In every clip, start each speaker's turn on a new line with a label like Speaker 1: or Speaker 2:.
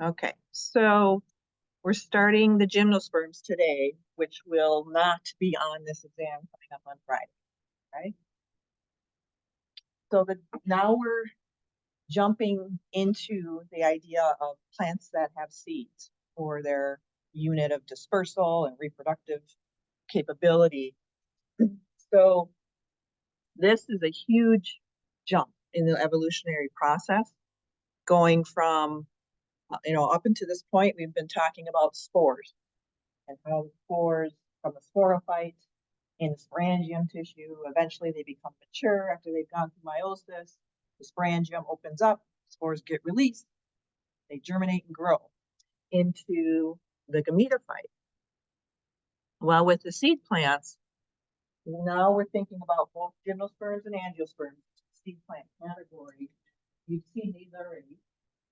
Speaker 1: Okay, so we're starting the gymnosperms today, which will not be on this exam coming up on Friday, right? So now we're jumping into the idea of plants that have seeds for their unit of dispersal and reproductive capability. So this is a huge jump in the evolutionary process, going from up until this point, we've been talking about spores and how the spores from a sporophyte in sporangium tissue, eventually they become mature after they've gone through meiosis. The sporangium opens up, spores get released, they germinate and grow into the gametophyte. Well, with the seed plants, now we're thinking about both gymnosperms and angiosperms, seed plant category. You've seen these already.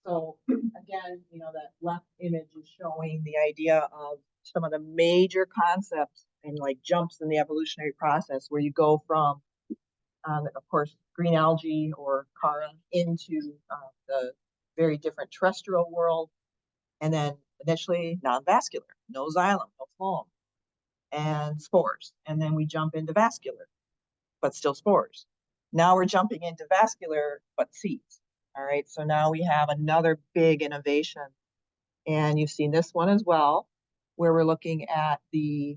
Speaker 1: So again, that left image is showing the idea of some of the major concepts and like jumps in the evolutionary process where you go from, of course, green algae or Chara into the very different terrestrial world. And then initially non-vascular, no xylem, no phloem, and spores. And then we jump into vascular, but still spores. Now we're jumping into vascular, but seeds. All right, so now we have another big innovation. And you've seen this one as well, where we're looking at the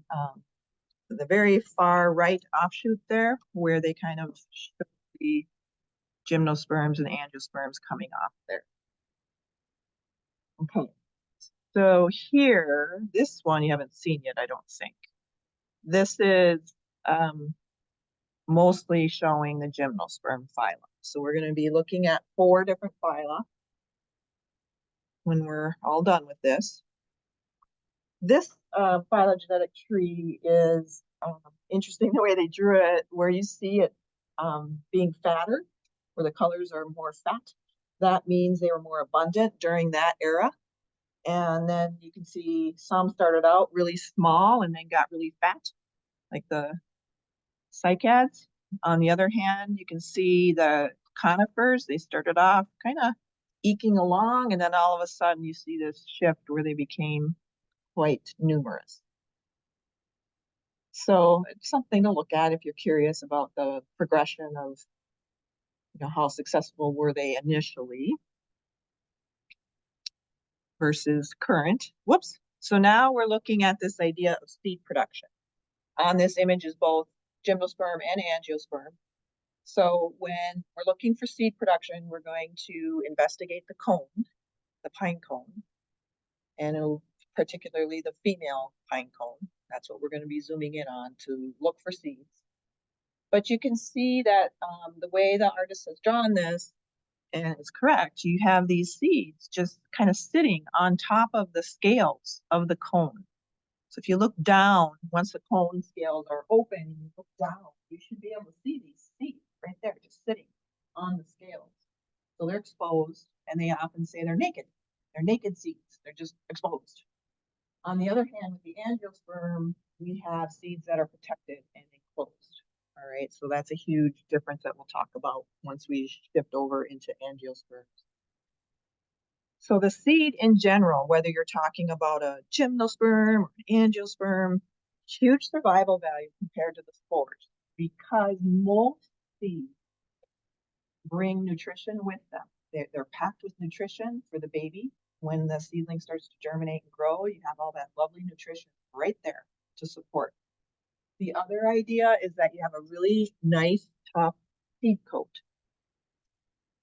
Speaker 1: very far right offshoot there, where they kind of show the gymnosperms and angiosperms coming off there. Okay, so here, this one you haven't seen yet, I don't think. This is mostly showing the gymnosperm phylum. So we're going to be looking at 4 different phyla when we're all done with this. This phylogenetic tree is interesting the way they drew it, where you see it being fatter, where the colors are more fat. That means they were more abundant during that era. And then you can see some started out really small and then got really fat, like the cycads. On the other hand, you can see the conifers, they started off kind of eking along, and then all of a sudden you see this shift where they became quite numerous. So it's something to look at if you're curious about the progression of how successful were they initially versus current. Whoops. So now we're looking at this idea of seed production. On this image is both gymnosperm and angiosperm. So when we're looking for seed production, we're going to investigate the cone, the pine cone, and particularly the female pine cone. That's what we're going to be zooming in on to look for seeds. But you can see that the way the artist has drawn this, and it's correct, you have these seeds just kind of sitting on top of the scales of the cone. So if you look down, once the cone scales are open and you look down, you should be able to see these seeds right there, just sitting on the scales. So they're exposed, and they often say they're naked. They're naked seeds. They're just exposed. On the other hand, with the angiosperm, we have seeds that are protected and enclosed. All right, so that's a huge difference that we'll talk about once we shift over into angiosperms. So the seed in general, whether you're talking about a gymnosperm or an angiosperm, huge survival value compared to the spores, because most seeds bring nutrition with them. They're packed with nutrition for the baby. When the seedling starts to germinate and grow, you have all that lovely nutrition right there to support. The other idea is that you have a really nice, tough seed coat.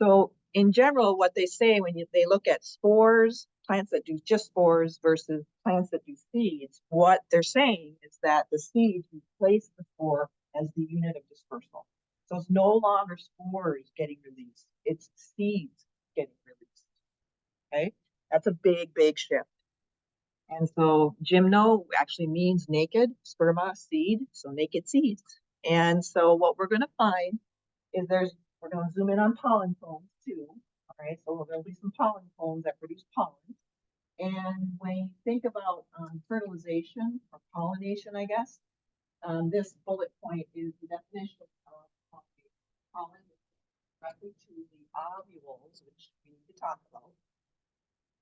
Speaker 1: So in general, what they say when they look at spores, plants that do just spores versus plants that do seeds, what they're saying is that the seeds replace the spore as the unit of dispersal. So it's no longer spores getting released, it's seeds getting released. Okay, that's a big, big shift. And so gymno actually means naked, sperma, seed, so naked seeds. And so what we're going to find is we're going to zoom in on pollen combs too. All right, so there'll be some pollen combs that produce pollen. And when you think about fertilization or pollination, I guess, this bullet point is the definition of pollen directly to the ovules, which we need to talk about.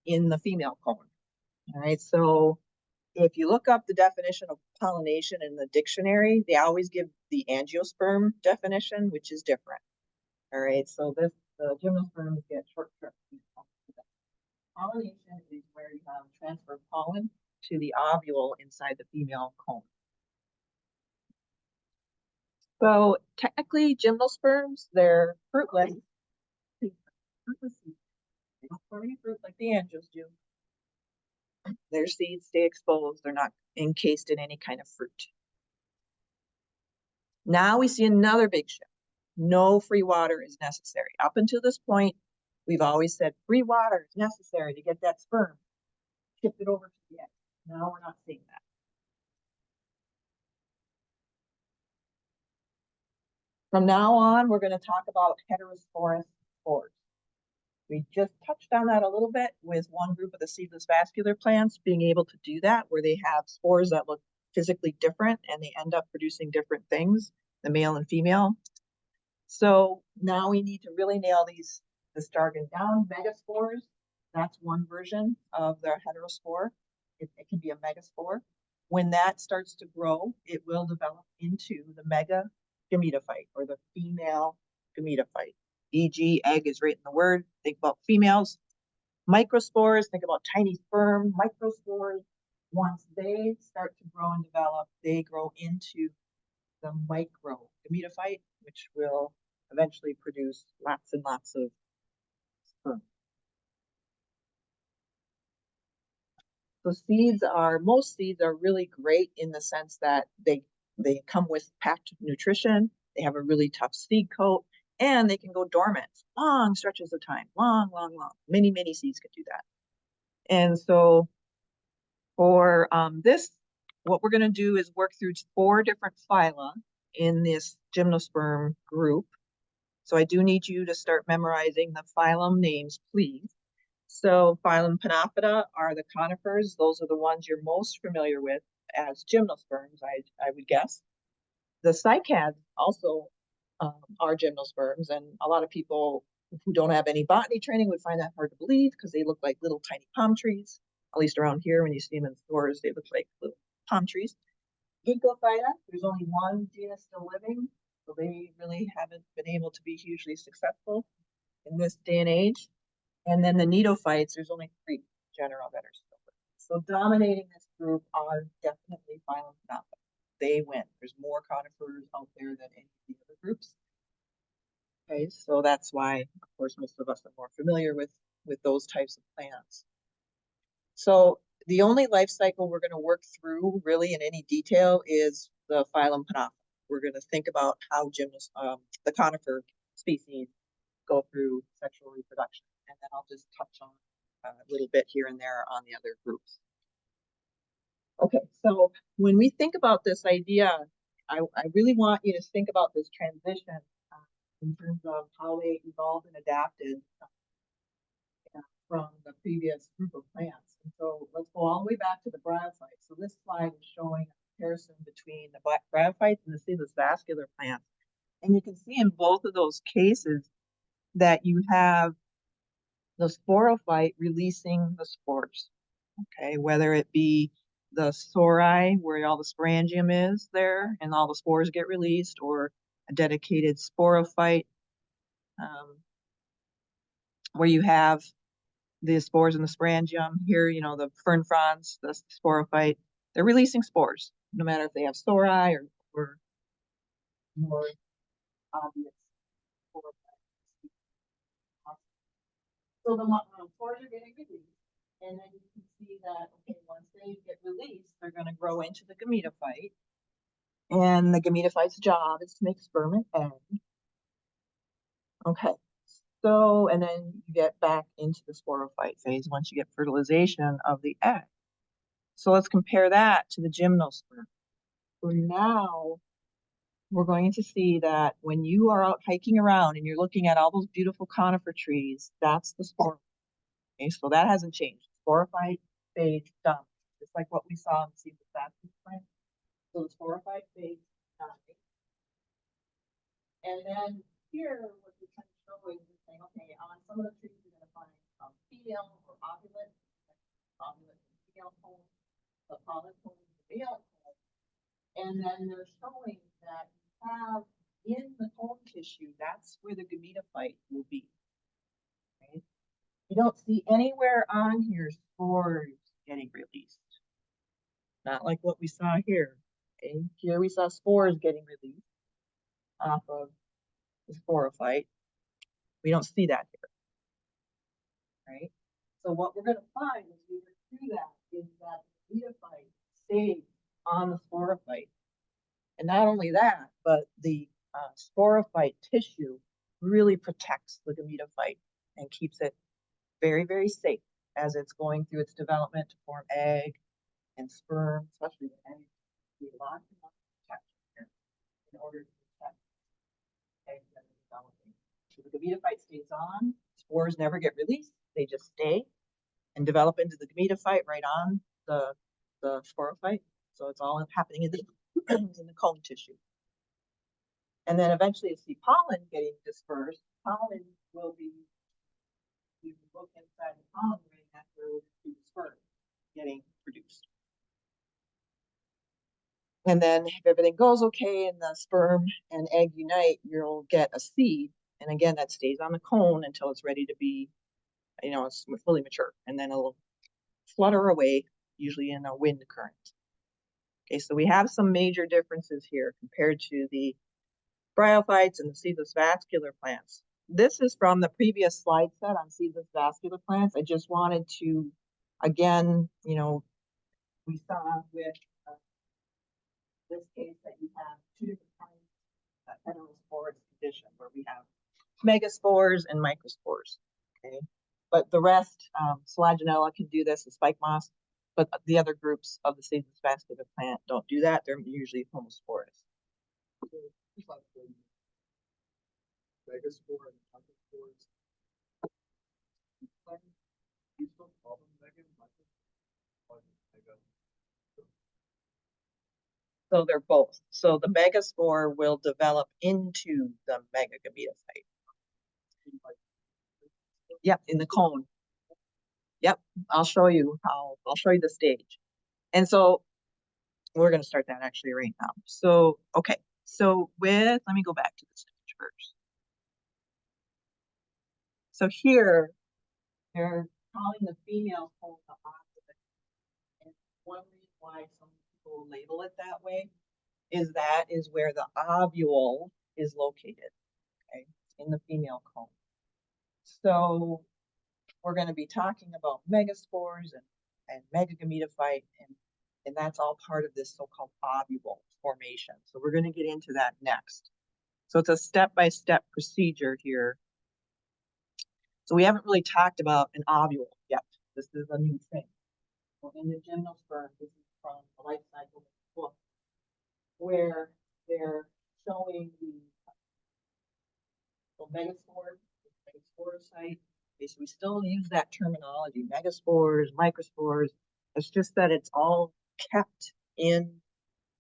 Speaker 1: in the female cone. All right, so if you look up the definition of pollination in the dictionary, they always give the angiosperm definition, which is different. All right, so the gymnosperms get short trips. Pollination is where you have transfer of pollen to the ovule inside the female cone. So technically, gymnosperms, they're fruitless. Fruitless seeds. They don't form any fruit like the angios do. Their seeds stay exposed. They're not encased in any kind of fruit. Now we see another big shift. No free water is necessary. Up until this point, we've always said free water is necessary to get that sperm. Shift it over to the egg. Now we're not seeing that. From now on, we're going to talk about heterosporous spores. We just touched on that a little bit with one group of the seedless vascular plants being able to do that, where they have spores that look physically different and they end up producing different things, the male and female. So now we need to really nail this jargon down. Megaspores, that's one version of the heterospore. It can be a megaspore. When that starts to grow, it will develop into the mega gametophyte or the female gametophyte. E.g., egg is right in the word. Think about females. Microspores, think about tiny sperm. Microspores, once they start to grow and develop, they grow into the micro gametophyte, which will eventually produce lots and lots of sperm. So most seeds are really great in the sense that they come with packed nutrition. They have a really tough seed coat, and they can go dormant long stretches of time, long. Many seeds can do that. And so for this, what we're going to do is work through 4 different phyla in this gymnosperm group. So I do need you to start memorizing the phylum names, please. So phylum Panophyta are the conifers. Those are the ones you're most familiar with as gymnosperms, I would guess. The cycads also are gymnosperms, and a lot of people who don't have any botany training would find that hard to believe because they look like little tiny palm trees. At least around here, when you see them in stores, they look like little palm trees. Ecophyta, there's only one genus still living, so they really haven't been able to be hugely successful in this day and age. And then the neophytes, there's only 3 genera that are still living. So dominating this group are definitely phylum Panophyta. They win. There's more conifers out there than any of the other groups. Okay, so that's why, of course, most of us are more familiar with those types of plants. So the only life cycle we're going to work through really in any detail is the phylum Panophyta. We're going to think about how the conifer species go through sexual reproduction. And then I'll just touch on a little bit here and there on the other groups. Okay, so when we think about this idea, I really want you to think about this transition in terms of how they evolved and adapted from the previous group of plants. And so let's go all the way back to the bryophytes. So this slide is showing a comparison between the bryophytes and the seedless vascular plants. And you can see in both of those cases that you have the sporophyte releasing the spores, okay, whether it be the sori, where all the sporangium is there and all the spores get released, or a dedicated sporophyte where you have the spores in the sporangium. Here, the fern fronds, the sporophyte, they're releasing spores, no matter if they have sori or more obvious sporophytes. So the spores are getting released, and then you can see that, okay, once they get released, they're going to grow into the gametophyte. And the gametophyte's job is to make sperm and egg. Okay, so, and then you get back into the sporophyte phase once you get fertilization of the egg. So let's compare that to the gymnosperm. So now we're going to see that when you are out hiking around and you're looking at all those beautiful conifer trees, that's the sporophyte. Okay, so that hasn't changed. Sporophyte phase dominates, just like what we saw in the seedless vascular plant. So the sporophyte phase dominates. And then here, what we're trying to show is saying, okay, on some of the trees, you're going to find female or ovulate the pollen cone, the male cone, and then they're showing that you have in the cone tissue, that's where the gametophyte will be. Okay? You don't see anywhere on here spores getting released. Not like what we saw here. Okay? Here we saw spores getting released off of the sporophyte. We don't see that here. Right? So what we're going to find as we work through that is that the gametophyte stays on the sporophyte. And not only that, but the sporophyte tissue really protects the gametophyte and keeps it very, very safe as it's going through its development to form egg and sperm, especially the egg. We lots and lots of protection here in order to protect eggs that are developing. So the gametophyte stays on, spores never get released, they just stay and develop into the gametophyte right on the sporophyte. So it's all happening in the in the cone tissue. And then eventually you'll see pollen getting dispersed. Pollen will be, you look inside the pollen ring, that's where it will be dispersed, getting produced. And then if everything goes okay and the sperm and egg unite, you'll get a seed. And again, that stays on the cone until it's ready to be, it's fully mature. And then it'll flutter away, usually in a wind current. Okay, so we have some major differences here compared to the bryophytes and the seedless vascular plants. This is from the previous slide set on seedless vascular plants. I just wanted to, again, we saw with this case that you have two different kinds of heterosporous condition where we have megaspores and microspores. Okay, but the rest, Selaginella can do this, the spike moss, but the other groups of the seedless vascular plant don't do that. They're usually homosporous.
Speaker 2: Megaspore and microspores. You still call them mega?
Speaker 1: So they're both. So the megaspore will develop into the megagametophyte. Yep, in the cone. Yep, I'll show you the stage. And so we're going to start that actually right now. So, okay. So let me go back to the stage first. So here, they're calling the female cone the opposite. And one reason why some people label it that way is that is where the ovule is located, okay, in the female cone. So we're going to be talking about megaspores and megagametophyte, and that's all part of this so-called ovule formation. So we're going to get into that next. So it's a step-by-step procedure here. So we haven't really talked about an ovule yet. This is a new thing. So in the Gymnosperm, this is from the life cycle book, where they're showing the megasporocyte. Okay, so we still use that terminology, megaspores, microspores. It's just that it's all kept in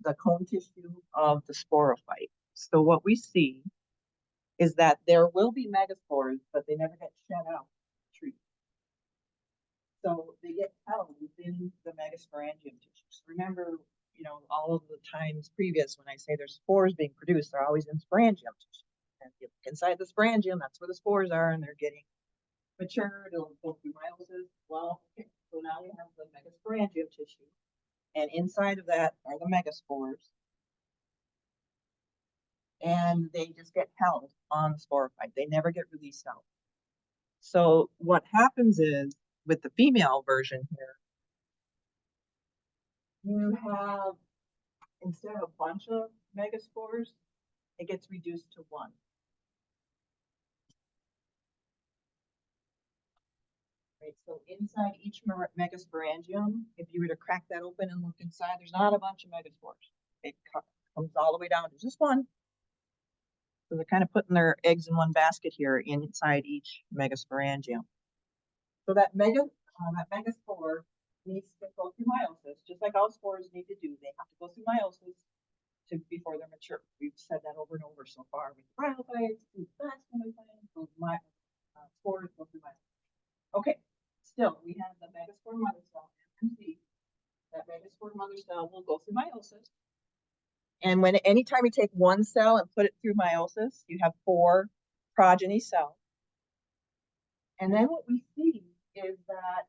Speaker 1: the cone tissue of the sporophyte. So what we see is that there will be megaspores, but they never get shed out of the tree. So they get held within the megasporangium tissue. So remember, all of the times previous when I say there's spores being produced, they're always in sporangium tissue. And you look inside the sporangium, that's where the spores are, and they're getting matured. It'll go through meiosis. Well, okay, so now we have the megasporangium tissue, and inside of that are the megaspores, and they just get held on the sporophyte. They never get released out. So what happens is with the female version here, you have, instead of a bunch of megaspores, it gets reduced to one. Right, so inside each megasporangium, if you were to crack that open and look inside, there's not a bunch of megaspores. It comes all the way down to just one. So they're kind of putting their eggs in one basket here inside each megasporangium. So that megaspore needs to go through meiosis, just like all spores need to do. They have to go through meiosis before they're mature. We've said that over and over so far with bryophytes, those spores go through meiosis. Okay, still we have the megaspore mother cell, MC. That megaspore megaspore mother cell will go through meiosis. And anytime you take one cell and put it through meiosis, you have 4 progeny cells. And then what we see is that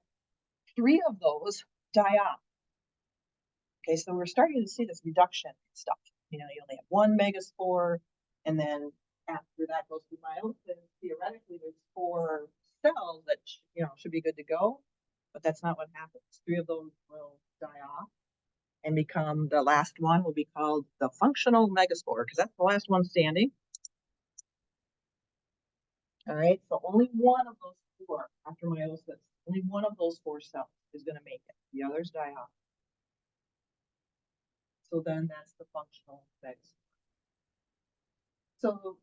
Speaker 1: 3 of those die off. Okay, so we're starting to see this reduction in stuff. You know, you only have 1 megaspore, and then after that goes through meiosis, theoretically there's 4 cells that should be good to go, but that's not what happens. 3 of those will die off and become, the last one will be called the functional megaspore, because that's the last one standing. All right, so only one of those 4 after meiosis, only one of those 4 cells is going to make it. The others die off. So then that's the functional megaspore. So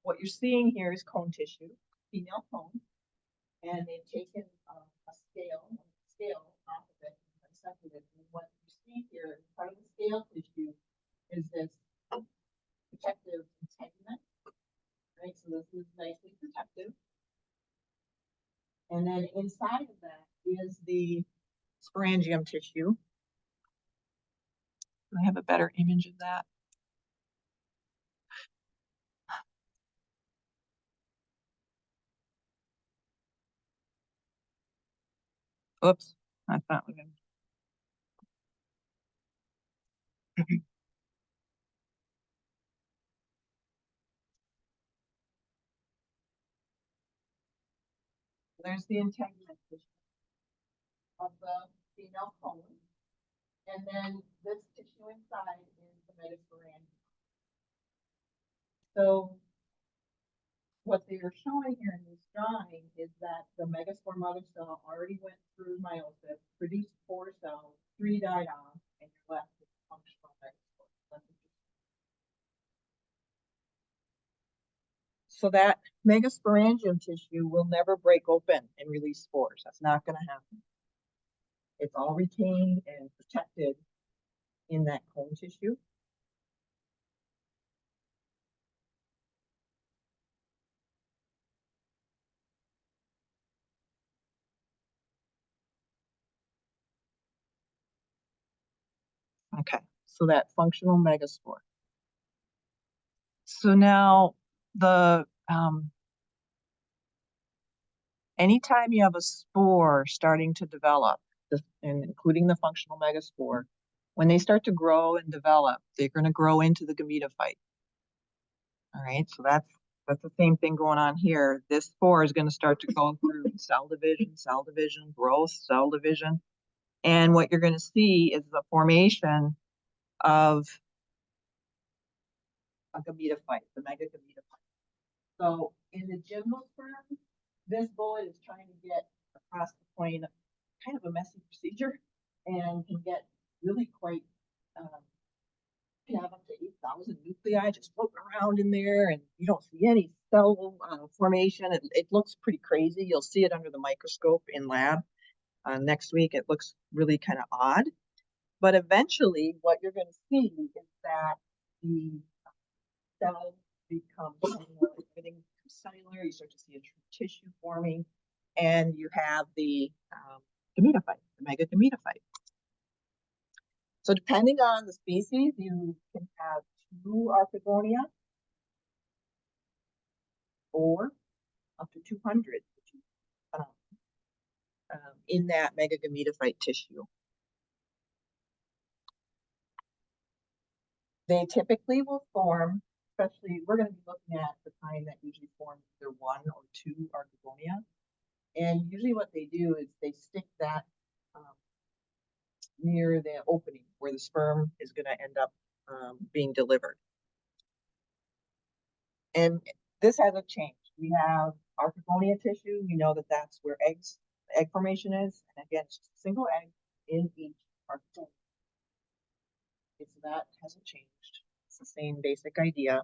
Speaker 1: what you're seeing here is cone tissue, female cone, and they've taken a scale off of it and dissected it. And what you see here in front of the scale tissue is this protective integument, right? So this is nicely protective. And then inside of that is the sporangium tissue. I have a better image of that. Oops, that's not looking. There's the integument tissue of the female cone. And then this tissue inside is the metasporangium. So what they're showing here in this drawing is that the megaspore mother cell already went through meiosis, produced 4 cells, 3 died off, and you're left with functional megaspore. So that megasporangium tissue will never break open and release spores. That's not going to happen. It's all retained and protected in that cone tissue. Okay, so that functional megaspore. So now the anytime you have a spore starting to develop, and including the functional megaspore, when they start to grow and develop, they're going to grow into the gametophyte. All right, so that's the same thing going on here. This spore is going to start to go through cell division, growth, cell division. And what you're going to see is the formation of a gametophyte, the megagametophyte. So in the gymnosperm, this bullet is trying to get across the plane, kind of a messy procedure, and can get really quite, can have up to 8,000 nuclei just floating around in there, and you don't see any cell formation. It looks pretty crazy. You'll see it under the microscope in lab next week. It looks really kind of odd. But eventually, what you're going to see is that the cells become cellular, everything becomes cellular. You start to see a true tissue forming, and you have the gametophyte, the megagametophyte. So depending on the species, you can have 2 archegonia or up to 200 in that megagametophyte tissue. They typically will form, especially, we're going to be looking at the kind that usually forms either 1 or 2 archegonia. And usually what they do is they stick that near the opening where the sperm is going to end up being delivered. And this hasn't changed. We have archegonia tissue. We know that that's where egg formation is. And again, it's just a single egg in each archegonia. So that hasn't changed. It's the same basic idea.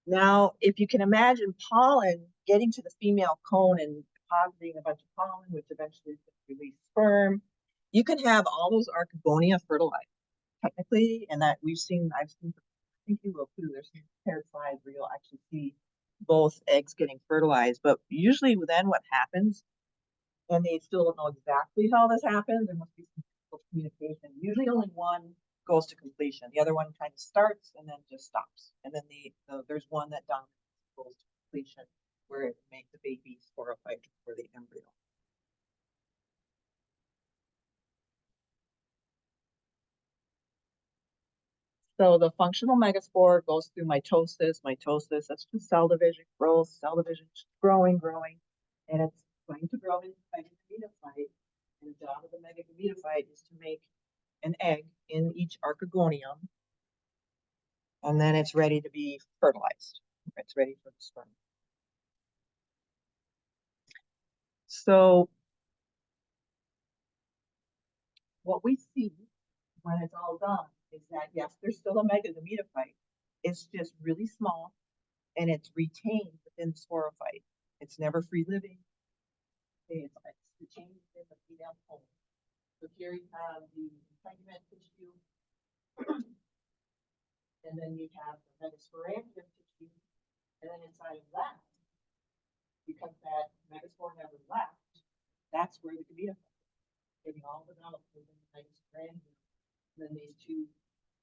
Speaker 1: Now, if you can imagine pollen getting to the female cone and depositing a bunch of pollen, which eventually release sperm, you can have all those archegonia fertilized, technically, and that I've seen, I think you will too. There's some paired slides where you'll actually see both eggs getting fertilized. But usually then what happens, and they still don't know exactly how this happens, there must be some communication. Usually only one goes to completion. The other one kind of starts and then just stops. And then there's one that dominates, goes to completion, where it makes the baby sporophyte for the embryo. So the functional megaspore goes through mitosis. Mitosis, that's just cell division, growth, cell division, growing, and it's going to grow into megagametophyte. And the job of the megagametophyte is to make an egg in each archegonium, and then it's ready to be fertilized. It's ready for the sperm. So what we see when it's all done is that, yes, there's still a megagametophyte. It's just really small, and it's retained within the sporophyte. It's never free living. It's retained within the female pole. So here you have the integument tissue, and then you have the megasporangium tissue, and then inside of that, because that megaspore never left, that's where the gametophyte is getting all developed within the megasporangium. And then these two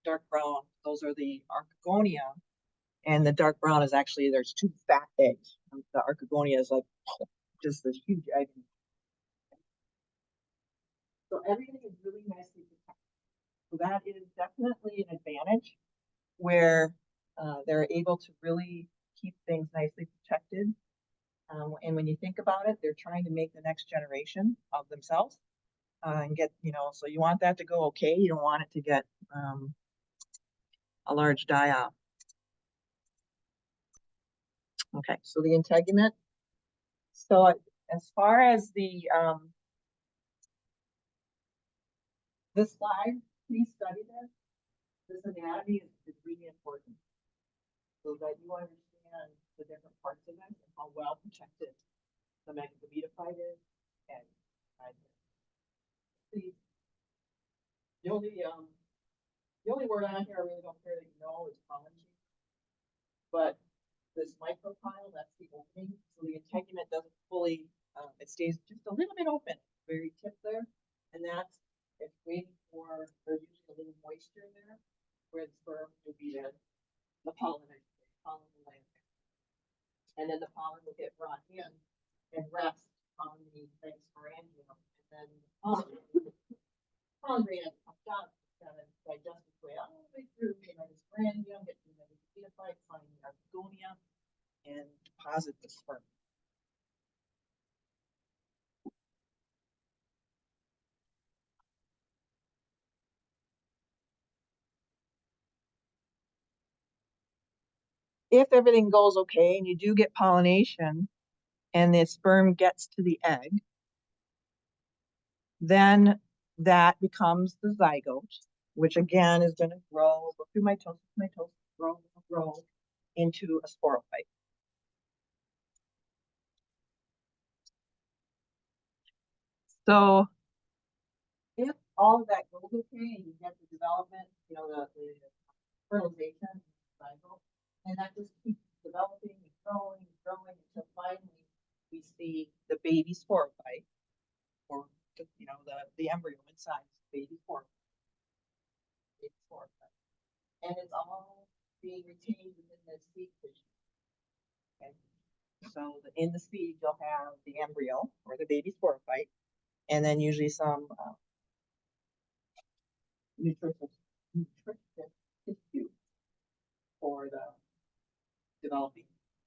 Speaker 1: dark brown, those are the archegonia, and the dark brown is actually, there's two fat eggs. The archegonia is like just this huge egg. So everything is really nicely protected. So that is definitely an advantage where they're able to really keep things nicely protected. And when you think about it, they're trying to make the next generation of themselves and get, so you want that to go okay. You don't want it to get a large die-off. Okay, so the integument. So as far as this slide, please study this. This anatomy is really important so that you understand the different parts of it and how well protected the megagametophyte is. And the only word on here I really don't care that you know is pollen. But this micropyle, that's the opening. So the integument doesn't fully, it stays just a little bit open, very tip there. And it's waiting for, there's usually a little moisture there where the sperm will be there. The pollen will land there. And then the pollen will get brought in and rest on the megasporangium. And then the pollen gland comes out and digests its way all the way through the megasporangium, get to the megagametophyte, find the archegonia, and deposit the sperm. If everything goes okay and you do get pollination and the sperm gets to the egg, then that becomes the zygote, which again is going to grow, go through mitosis, grow into a sporophyte. So if all of that goes okay and you get the development, the fertilization cycle, and that just keeps developing and growing until finally we see the baby sporophyte, or the embryo inside the baby sporophyte. And it's all being retained within the seed tissue. Okay. So in the seed, you'll have the embryo or the baby sporophyte, and then usually some nutritious tissue for the developing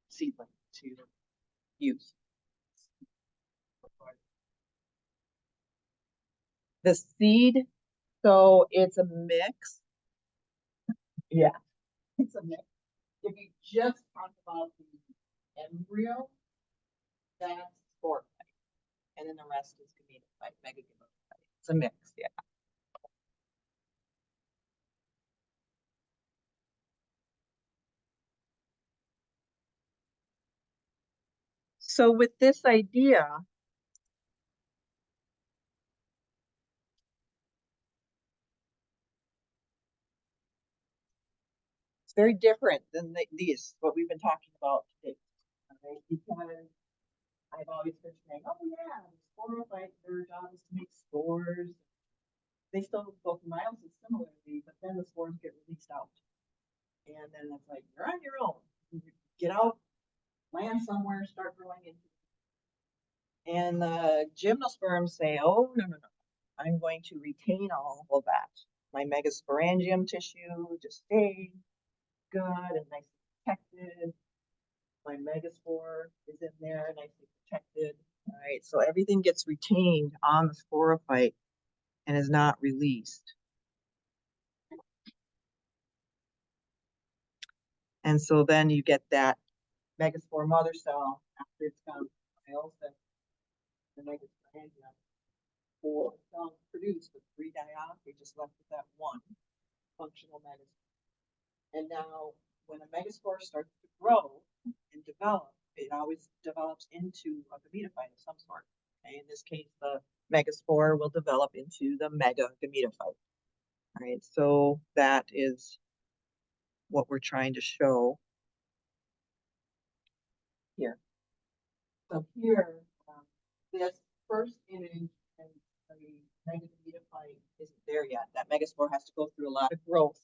Speaker 1: seedling to use. The seed, so it's a mix. Yeah, it's a mix. If you just talk about the embryo, that's sporophyte, and then the rest is gametophyte, megagametophyte. It's a mix, yeah. So with this idea, it's very different than these, what we've been talking about today. Okay? Because I've always been saying, oh yeah, the sporophyte, their job is to make spores. can somewhere start growing into. And the gymnosperms say, oh, no, no, no. I'm going to retain all of that. My megasporangium tissue to stay good and nicely protected. My megaspore is in there, nicely protected. All right, so everything gets retained on the sporophyte and is not released. And so then you get that megaspore mother cell after it's gone meiosis, the megasporangium. 4 cells produced with 3 dioxys. We just left with that one functional megaspore. And now when a megaspore starts to grow and develop, it always develops into a gametophyte of some sort. Okay? In this case, the megaspore will develop into the mega gametophyte. All right, so that is what we're trying to show here. So here, this first image and the mega gametophyte isn't there yet. That megaspore has to go through a lot of growth.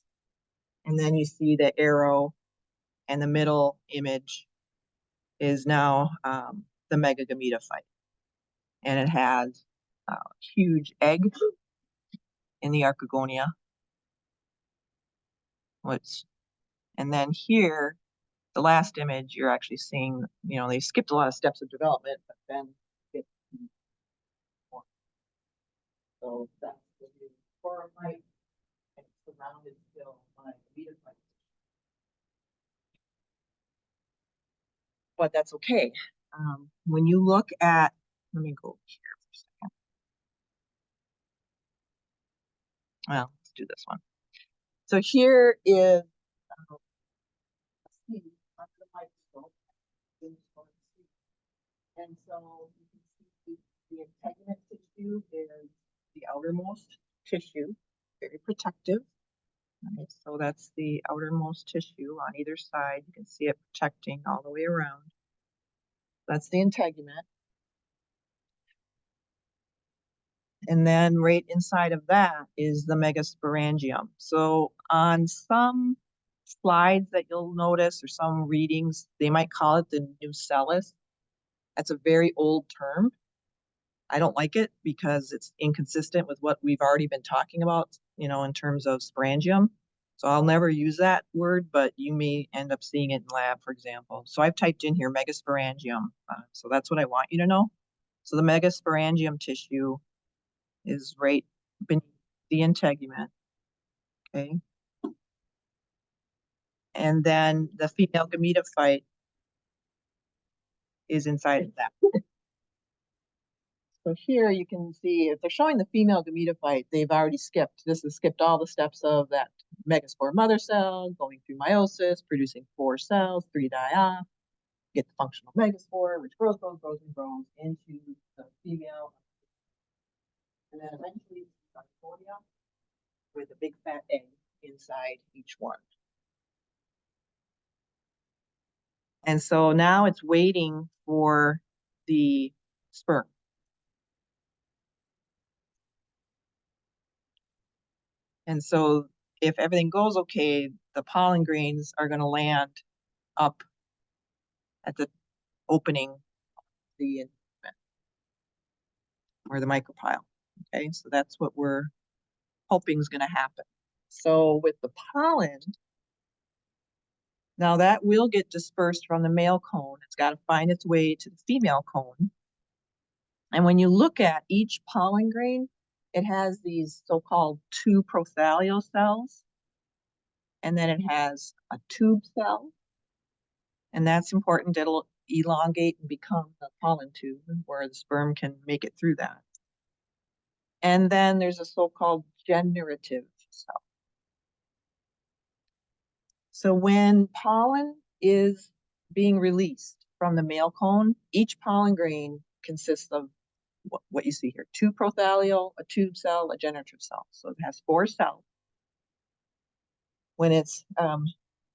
Speaker 1: And then you see the arrow, and the middle image is now the mega gametophyte. And it has a huge egg in the archegonia. And then here, the last image, you're actually seeing, they skipped a lot of steps of development, but then it, so that's the sporophyte, and it's surrounded still by gametophyte. But that's okay. When you look at, let me go here for a second. Well, let's do this one. So here is a seed under the microscope. And so you can see the integument tissue is the outermost tissue, very protective. Right, so that's the outermost tissue on either side. You can see it protecting all the way around. That's the integument. And then right inside of that is the megasporangium. So on some slides that you'll notice or some readings, they might call it the nucellus. That's a very old term. I don't like it because it's inconsistent with what we've already been talking about, in terms of sporangium. So I'll never use that word, but you may end up seeing it in lab, for example. So I've typed in here megasporangium. So that's what I want you to know. So the megasporangium tissue is right beneath the integument. Okay. And then the female gametophyte is inside of that. So here you can see if they're showing the female gametophyte, they've already skipped. This has skipped all the steps of that megaspore mother cell, going through meiosis, producing 4 cells, 3 die off, get the functional megaspore, which grows into the female. And then eventually cyphodia with a big fat egg inside each one. And so now it's waiting for the sperm. And so if everything goes okay, the pollen grains are going to land up at the opening, the or the micropyle. Okay, so that's what we're hoping is going to happen. So with the pollen, now that will get dispersed from the male cone. It's got to find its way to the female cone. And when you look at each pollen grain, it has these so-called 2 prothallio cells. And then it has a tube cell. And that's important. It'll elongate and become the pollen tube where the sperm can make it through that. And then there's a so-called generative cell. So when pollen is being released from the male cone, each pollen grain consists of what you see here, 2 prothallio, a tube cell, a generative cell. So it has 4 cells when it's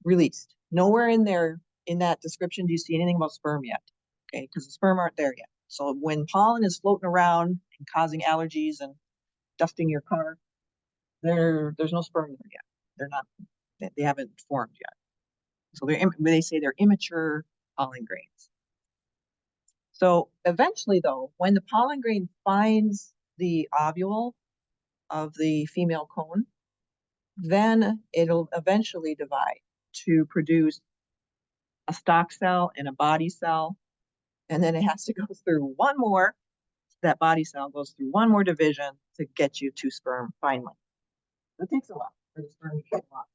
Speaker 1: released. Nowhere in there, in that description, do you see anything about sperm yet? Okay, because the sperm aren't there yet. So when pollen is floating around and causing allergies and dusting your car, there's no sperm there yet. They're not, they haven't formed yet. So they say they're immature pollen grains. So eventually though, when the pollen grain finds the ovule of the female cone, then it'll eventually divide to produce a stalk cell and a body cell. And then it has to go through one more, that body cell goes through one more division to get you to sperm finally. It takes a while for the sperm to come up.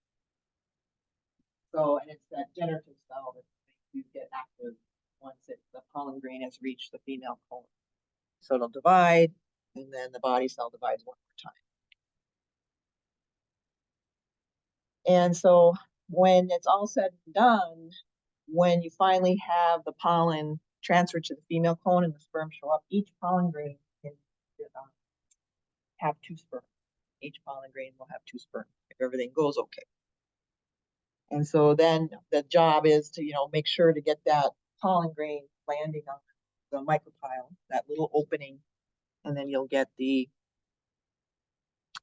Speaker 1: So, and it's that generative cell that you get active once the pollen grain has reached the female cone. So it'll divide, and then the body cell divides one more time. And so when it's all said and done, when you finally have the pollen transferred to the female cone and the sperm show up, each pollen grain can have two sperm. Each pollen grain will have two sperm if everything goes okay. And so then the job is to, make sure to get that pollen grain landing on the micropyle, that little opening, and then you'll get the,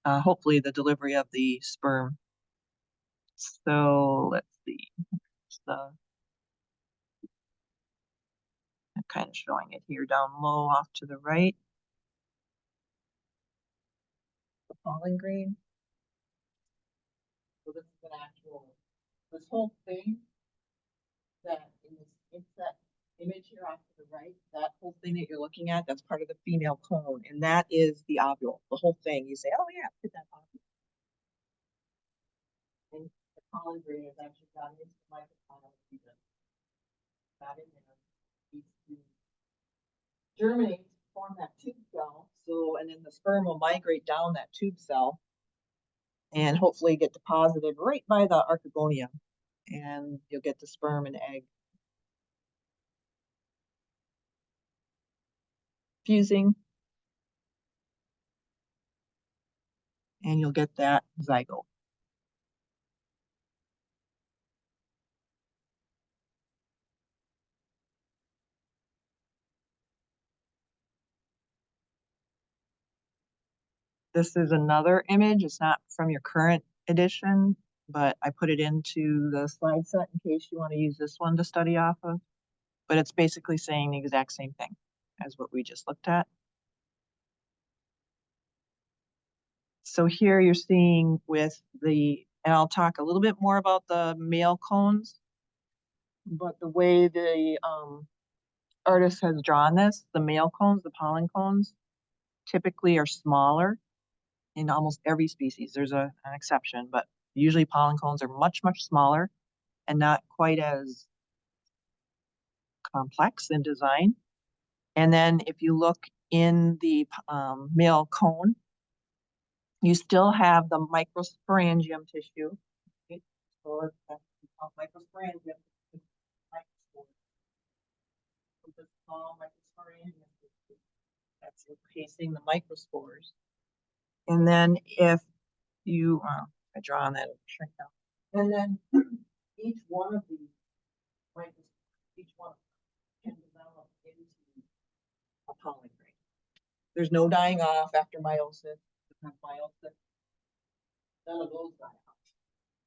Speaker 1: hopefully the delivery of the sperm. So let's see. I'm kind of showing it here down low off to the right. The pollen grain. So this is an actual, this whole thing that in this inset image here off to the right, that whole thing that you're looking at, that's part of the female cone, and that is the ovule. The whole thing. You say, oh yeah, look at that ovule. And the pollen grain is actually got into the micropyle, got in there, needs to germinate to form that tube cell. So, and then the sperm will migrate down that tube cell and hopefully get deposited right by the archegonium, and you'll get the sperm and egg fusing, and you'll get that zygote. This is another image. It's not from your current edition, but I put it into the slide set in case you want to use this one to study off of. But it's basically saying the exact same thing as what we just looked at. So here you're seeing with the, and I'll talk a little bit more about the male cones, but the way the artist has drawn this, the male cones, the pollen cones, typically are smaller in almost every species. There's an exception, but usually pollen cones are much, much smaller and not quite as complex in design. And then if you look in the male cone, you still have the microsporangium tissue. So that's microsporangium, the small microsporangium tissue that's encasing the microspores. And then if you, I draw on that shrink down. And then each one of these microspores, each one can develop into a pollen grain. There's no dying off after meiosis. Meiosis. None of those die off,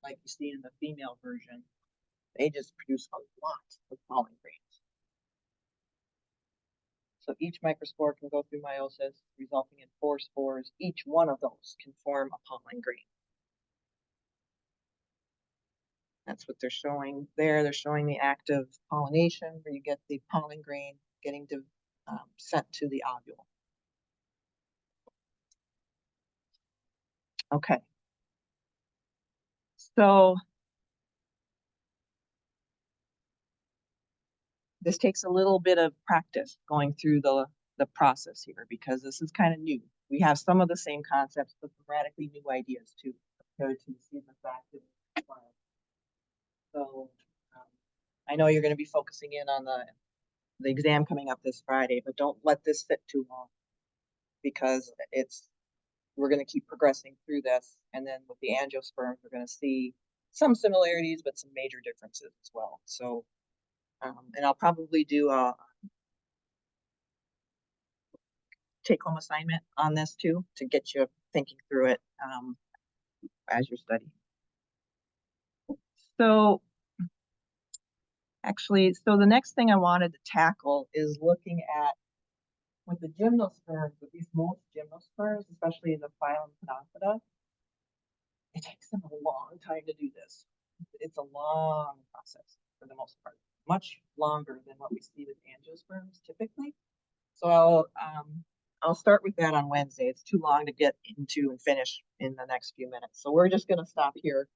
Speaker 1: like you see in the female version. They just produce a lot of pollen grains. So each microspore can go through meiosis, resulting in 4 spores. Each one of those can form a pollen grain. That's what they're showing there. They're showing the active pollination, where you get the pollen grain getting sent to the ovule. Okay. So this takes a little bit of practice going through the process here, because this is kind of new. We have some of the same concepts, but some radically new ideas too, compared to the seedless active. So I know you're going to be focusing in on the exam coming up this Friday, but don't let this sit too long, because we're going to keep progressing through this. And then with the angiosperms, we're going to see some similarities, but some major differences as well. So, and I'll probably do a take-home assignment on this too, to get you thinking through it as you're studying. So Actually, so the next thing I wanted to tackle is looking at with the gymnosperms, with these most gymnosperms, especially the phylum Panophyta, it takes them a long time to do this. It's a long process for the most part, much longer than what we see with angiosperms typically. So I'll start with that on Wednesday. It's too long to get into and finish in the next few minutes. So we're just gonna stop here.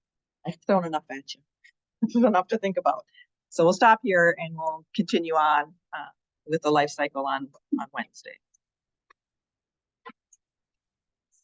Speaker 1: I've thrown enough at you. This is enough to think about. So we'll stop here and we'll continue on with the life cycle on Wednesday.